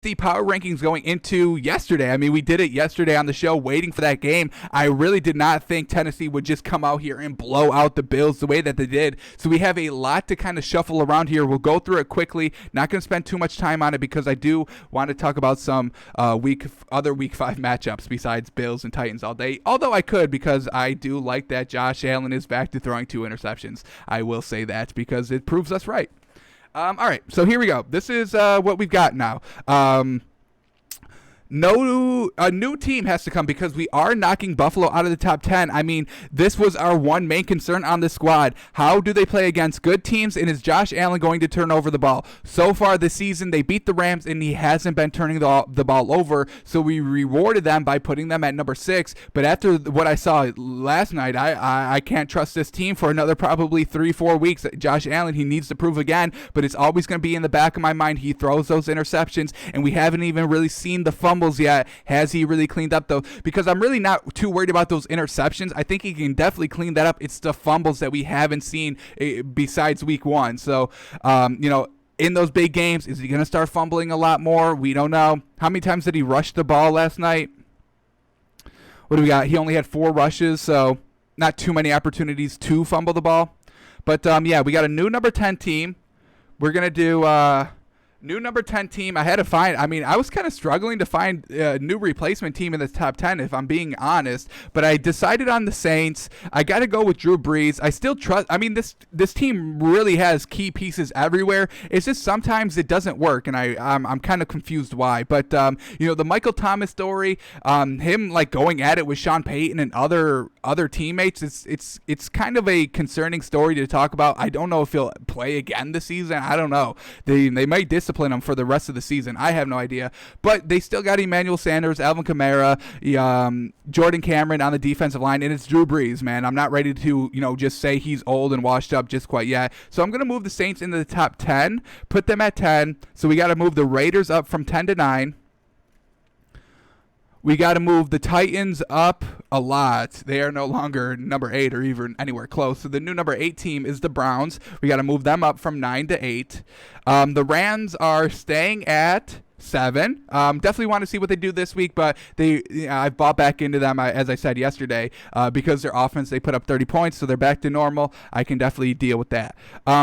the power rankings going into yesterday. I mean, we did it yesterday on the show waiting for that game. I really did not think Tennessee would just come out here and blow out the Bills the way that they did. So we have a lot to kind of shuffle around here. We'll go through it quickly. Not going to spend too much time on it because I do want to talk about some other week 5 matchups besides Bills and Titans all day. Although I could, because I do like that Josh Allen is back to throwing 2 interceptions. I will say that because it proves us right. All right, so here we go. This is what we've got now. A new team has to come because we are knocking Buffalo out of the top 10. I mean, this was our one main concern on the squad. How do they play against good teams, and is Josh Allen going to turn over the ball? So far this season, they beat the Rams, and he hasn't been turning the ball over, so we rewarded them by putting them at number 6. But after what I saw last night, I can't trust this team for another probably 3-4 weeks. Josh Allen, he needs to prove again, but it's always going to be in the back of my mind. He throws those interceptions, and we haven't even really seen the fumbles yet. Has he really cleaned up though? Because I'm really not too worried about those interceptions. I think he can definitely clean that up. It's the fumbles that we haven't seen besides week 1. So, in those big games, is he going to start fumbling a lot more? We don't know. How many times did he rush the ball last night? What do we got? He only had 4 rushes, so not too many opportunities to fumble the ball. But, we got a new number 10 team. We're going to do new number 10 team. I was kind of struggling to find a new replacement team in the top 10, if I'm being honest. But I decided on the Saints. I got to go with Drew Brees. I still trust. I mean, this team really has key pieces everywhere. It's just sometimes it doesn't work, and I'm kind of confused why. But the Michael Thomas story, him like going at it with Sean Payton and other teammates, it's kind of a concerning story to talk about. I don't know if he'll play again this season. I don't know. They might discipline him for the rest of the season. I have no idea. But they still got Emmanuel Sanders, Alvin Kamara, Jordan Cameron on the defensive line, and it's Drew Brees, man. I'm not ready to, just say he's old and washed up just quite yet. So I'm going to move the Saints into the top 10, put them at 10. So we got to move the Raiders up from 10 to 9. We got to move the Titans up a lot. They are no longer number 8 or even anywhere close. So the new number 8 team is the Browns. We got to move them up from 9 to 8. The Rams are staying at 7. Definitely want to see what they do this week, but I bought back into them, as I said yesterday, because their offense, they put up 30 points, so they're back to normal. I can definitely deal with that.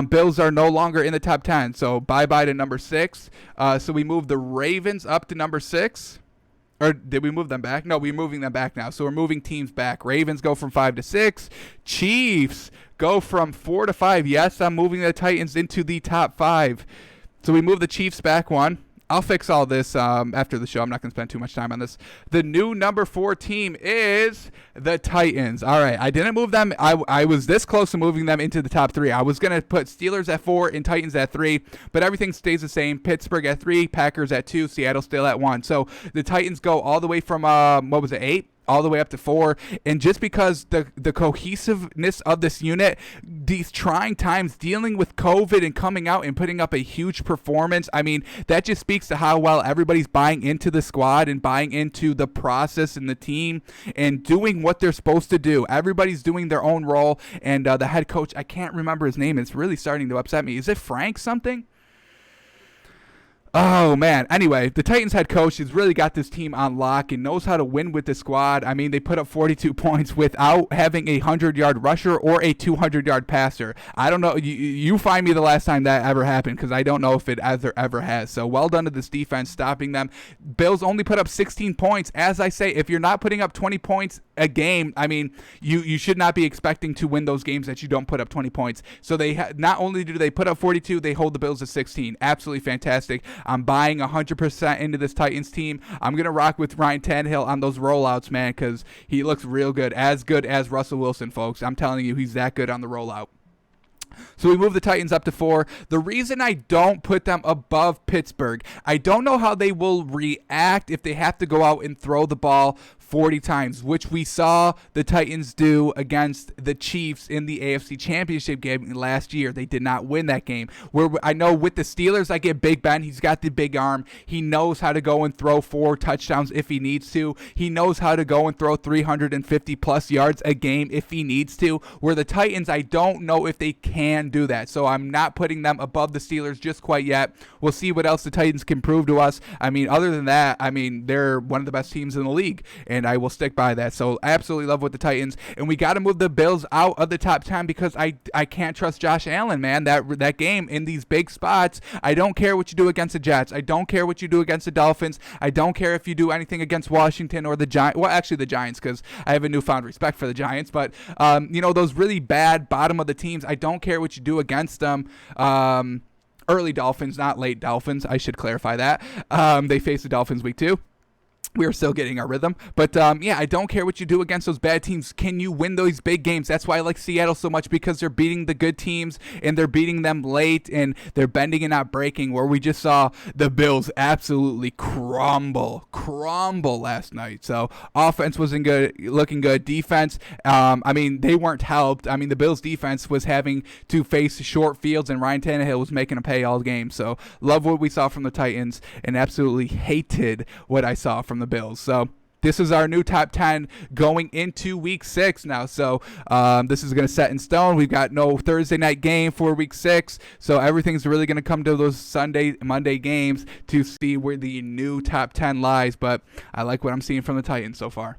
Bills are no longer in the top 10, so bye-bye to number 6. So we move the Ravens up to number 6. Or did we move them back? No, we're moving them back now. So we're moving teams back. Ravens go from 5 to 6. Chiefs go from 4 to 5. Yes, I'm moving the Titans into the top 5. So we move the Chiefs back 1. I'll fix all this after the show. I'm not going to spend too much time on this. The new number 4 team is the Titans. All right, I didn't move them. I was this close to moving them into the top 3. I was going to put Steelers at 4 and Titans at 3, but everything stays the same. Pittsburgh at 3, Packers at 2, Seattle still at 1. So the Titans go all the way from, 8? All the way up to 4, and just because the cohesiveness of this unit, these trying times, dealing with COVID and coming out and putting up a huge performance, I mean, that just speaks to how well everybody's buying into the squad and buying into the process and the team and doing what they're supposed to do. Everybody's doing their own role, and the head coach, I can't remember his name. It's really starting to upset me. Is it Frank something? Oh, man. Anyway, the Titans head coach has really got this team on lock and knows how to win with the squad. I mean, they put up 42 points without having a 100-yard rusher or a 200-yard passer. I don't know. You find me the last time that ever happened, because I don't know if it ever has. So well done to this defense stopping them. Bills only put up 16 points. As I say, if you're not putting up 20 points a game, I mean, you should not be expecting to win those games that you don't put up 20 points. So they not only do they put up 42, they hold the Bills to 16. Absolutely fantastic. I'm buying 100% into this Titans team. I'm going to rock with Ryan Tannehill on those rollouts, man, because he looks real good as Russell Wilson, folks. I'm telling you, he's that good on the rollout. So we move the Titans up to 4. The reason I don't put them above Pittsburgh, I don't know how they will react if they have to go out and throw the ball 40 times, which we saw the Titans do against the Chiefs in the AFC Championship game last year. They did not win that game. Where I know with the Steelers, I get Big Ben. He's got the big arm. He knows how to go and throw 4 touchdowns if he needs to. He knows how to go and throw 350-plus yards a game if he needs to. Where the Titans, I don't know if they can can do that. So I'm not putting them above the Steelers just quite yet. We'll see what else the Titans can prove to us. I mean, other than that, I mean, they're one of the best teams in the league, and I will stick by that. So I absolutely love with the Titans, and we got to move the Bills out of the top 10 because I can't trust Josh Allen, man. That game in these big spots, I don't care what you do against the Jets. I don't care what you do against the Dolphins. I don't care if you do anything against Washington or the Giants. Well, actually the Giants, because I have a newfound respect for the Giants. But, those really bad bottom of the teams, I don't care what you do against them. Early Dolphins, not late Dolphins. I should clarify that. They face the Dolphins week 2. We are still getting our rhythm. But, I don't care what you do against those bad teams. Can you win those big games? That's why I like Seattle so much, because they're beating the good teams, and they're beating them late, and they're bending and not breaking, where we just saw the Bills absolutely crumble last night. So offense wasn't good, looking good. Defense, they weren't helped. I mean, the Bills defense was having to face short fields, and Ryan Tannehill was making a pay all game. So love what we saw from the Titans, and absolutely hated what I saw from the Bills. So this is our new top 10 going into week 6 now. So this is going to set in stone. We've got no Thursday night game for week 6. So everything's really going to come to those Monday games to see where the new top 10 lies. But I like what I'm seeing from the Titans so far.